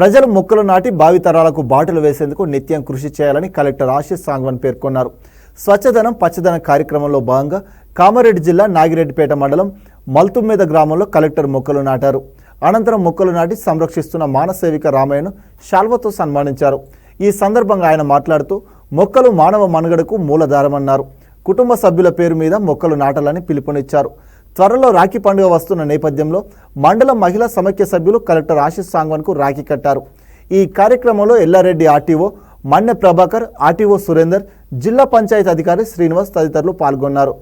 ప్రజలు మొక్కలు నాటి భావితరాలకు బాటలు వేసేందుకు నిత్యం కృషి చేయాలని కలెక్టర్ ఆశీష్ సాంగ్వాన్ పేర్కొన్నారు. స్వచ్ఛదనం పచ్చదనం కార్యక్రమంలో భాగంగా కామారెడ్డి జిల్లా నాగిరెడ్డిపేట మండలం మల్తుమ్మేద గ్రామంలో కలెక్టర్ మొక్కలు నాటారు. అనంతరం మొక్కలు నాటి సంరక్షిస్తున్న మానసేవిక రామయ్యను శాల్వతో సన్మానించారు. ఈ సందర్భంగా ఆయన మాట్లాడుతూ మొక్కలు మానవ మనుగడకు మూలధారమన్నారు. కుటుంబ సభ్యుల పేరు మీద మొక్కలు నాటాలని పిలుపునిచ్చారు. త్వరలో రాఖీ పండుగ వస్తున్న నేపథ్యంలో మండల మహిళా సమైక్య సభ్యులు కలెక్టర్ ఆశీష్ సాంగ్వాన్కు రాఖీ కట్టారు. ఈ కార్యక్రమంలో ఎల్లారెడ్డి ఆర్టీఓ మన్నె ప్రభాకర్, ఆర్టీఓ సురేందర్, జిల్లా పంచాయతీ అధికారి శ్రీనివాస్ తదితరులు పాల్గొన్నారు.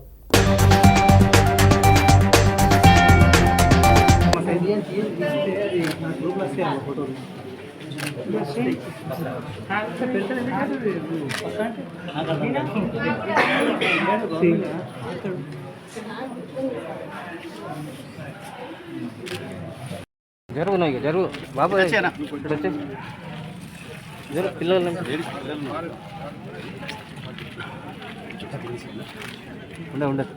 జరుగు జరుగు బాబు జరుగు పిల్లలు ఉండదు